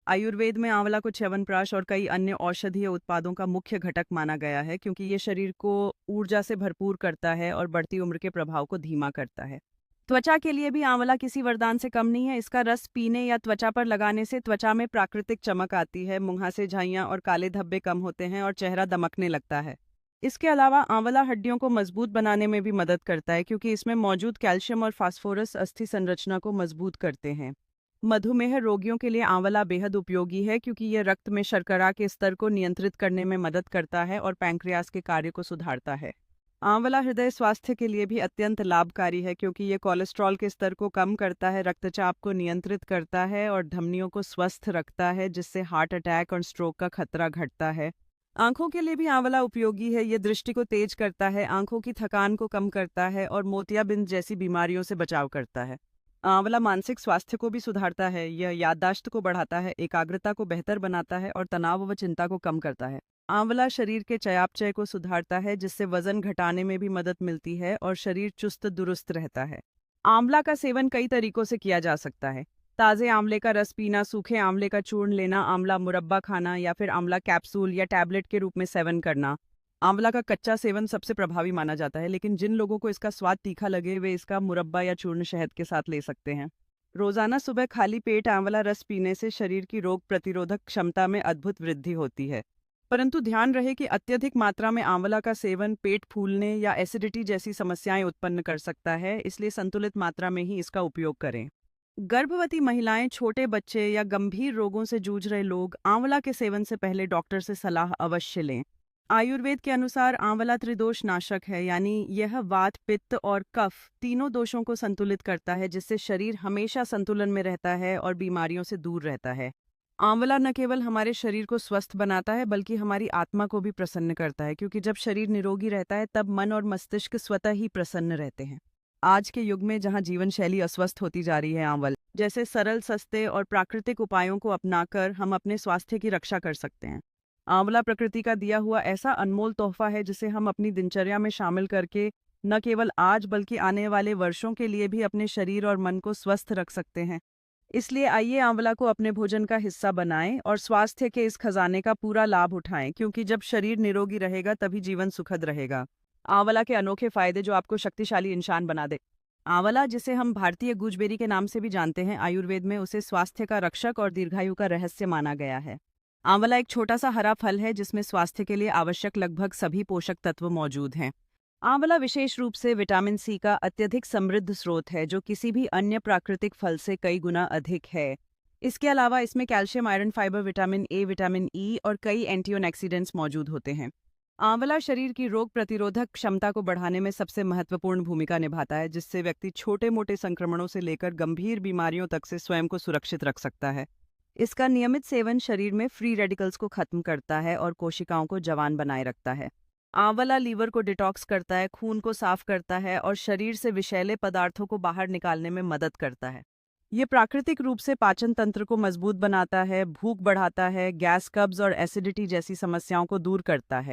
आयुर्वेद में आंवला को च्यवनप्राश और कई अन्य औषधीय उत्पादों का मुख्य घटक माना गया है क्योंकि ये शरीर को ऊर्जा से भरपूर करता है और बढ़ती उम्र के प्रभाव को धीमा करता है। त्वचा के लिए भी आंवला किसी वरदान से कम नहीं है। इसका रस पीने या त्वचा पर लगाने से त्वचा में प्राकृतिक चमक आती है, मुंहासे झाइयाँ और काले धब्बे कम होते हैं और चेहरा दमकने लगता है। इसके अलावा आंवला हड्डियों को मजबूत बनाने में भी मदद करता है क्योंकि इसमें मौजूद कैल्शियम और फास्फोरस अस्थि संरचना को मजबूत करते हैं। मधुमेह रोगियों के लिए आंवला बेहद उपयोगी है क्योंकि यह रक्त में शर्करा के स्तर को नियंत्रित करने में मदद करता है और पैंक्रियास के कार्य को सुधारता है। आंवला हृदय स्वास्थ्य के लिए भी अत्यंत लाभकारी है क्योंकि यह कोलेस्ट्रॉल के स्तर को कम करता है, रक्तचाप को नियंत्रित करता है और धमनियों को स्वस्थ रखता है, जिससे हार्ट अटैक और स्ट्रोक का खतरा घटता है। आंखों के लिए भी आंवला उपयोगी है। यह दृष्टि को तेज करता है, आंखों की थकान को कम करता है और मोतियाबिंद जैसी बीमारियों से बचाव करता है। आंवला मानसिक स्वास्थ्य को भी सुधारता है। यह याददाश्त को बढ़ाता है, एकाग्रता को बेहतर बनाता है और तनाव व चिंता को कम करता है। आंवला शरीर के चयापचय को सुधारता है, जिससे वजन घटाने में भी मदद मिलती है और शरीर चुस्त दुरुस्त रहता है। आंवला का सेवन कई तरीकों से किया जा सकता है। ताज़े आंवले का रस पीना, सूखे आंवले का चूर्ण लेना, आंवला मुरब्बा खाना या फिर आंवला कैप्सूल या टैबलेट के रूप में सेवन करना। आंवला का कच्चा सेवन सबसे प्रभावी माना जाता है, लेकिन जिन लोगों को इसका स्वाद तीखा लगे वे इसका मुरब्बा या चूर्ण शहद के साथ ले सकते हैं। रोजाना सुबह खाली पेट आंवला रस पीने से शरीर की रोग प्रतिरोधक क्षमता में अद्भुत वृद्धि होती है। परंतु ध्यान रहे कि अत्यधिक मात्रा में आंवला का सेवन पेट फूलने या एसिडिटी जैसी समस्याएं उत्पन्न कर सकता है, इसलिए संतुलित मात्रा में ही इसका उपयोग करें। गर्भवती महिलाएं, छोटे बच्चे या गंभीर रोगों से जूझ रहे लोग आंवला के सेवन से पहले डॉक्टर से सलाह अवश्य लें। आयुर्वेद के अनुसार आंवला त्रिदोष नाशक है, यानी यह वात, पित्त और कफ तीनों दोषों को संतुलित करता है, जिससे शरीर हमेशा संतुलन में रहता है और बीमारियों से दूर रहता है। आंवला न केवल हमारे शरीर को स्वस्थ बनाता है बल्कि हमारी आत्मा को भी प्रसन्न करता है, क्योंकि जब शरीर निरोगी रहता है तब मन और मस्तिष्क स्वतः ही प्रसन्न रहते हैं। आज के युग में जहां जीवन शैली अस्वस्थ होती जा रही है, आंवला जैसे सरल, सस्ते और प्राकृतिक उपायों को अपनाकर हम अपने स्वास्थ्य की रक्षा कर सकते हैं। आंवला प्रकृति का दिया हुआ ऐसा अनमोल तोहफा है जिसे हम अपनी दिनचर्या में शामिल करके न केवल आज बल्कि आने वाले वर्षों के लिए भी अपने शरीर और मन को स्वस्थ रख सकते हैं। इसलिए आइए आंवला को अपने भोजन का हिस्सा बनाएं और स्वास्थ्य के इस खजाने का पूरा लाभ उठाएं, क्योंकि जब शरीर निरोगी रहेगा तभी जीवन सुखद रहेगा। आंवला के अनोखे फायदे जो आपको शक्तिशाली इंसान बना दे। आंवला, जिसे हम भारतीय गूजबेरी के नाम से भी जानते हैं, आयुर्वेद में उसे स्वास्थ्य का रक्षक और दीर्घायु का रहस्य माना गया है। आंवला एक छोटा सा हरा फल है जिसमें स्वास्थ्य के लिए आवश्यक लगभग सभी पोषक तत्व मौजूद हैं। आंवला विशेष रूप से विटामिन सी का अत्यधिक समृद्ध स्रोत है, जो किसी भी अन्य प्राकृतिक फल से कई गुना अधिक है। इसके अलावा इसमें calcium, iron, fibre, vitamin A, vitamin E और कई एंटीऑक्सीडेंट्स मौजूद होते हैं। आंवला शरीर की रोग प्रतिरोधक क्षमता को बढ़ाने में सबसे महत्वपूर्ण भूमिका निभाता है, जिससे व्यक्ति छोटे मोटे संक्रमणों से लेकर गंभीर बीमारियों तक से स्वयं को सुरक्षित रख सकता है। इसका नियमित सेवन शरीर में फ्री रेडिकल्स को खत्म करता है और कोशिकाओं को जवान बनाए रखता है। आंवला लीवर को डिटॉक्स करता है, खून को साफ करता है और शरीर से विषैले पदार्थों को बाहर निकालने में मदद करता है। ये प्राकृतिक रूप से पाचन तंत्र को मजबूत बनाता है, भूख बढ़ाता है, गैस, कब्ज और एसिडिटी जैसी समस्याओं को दूर करता है।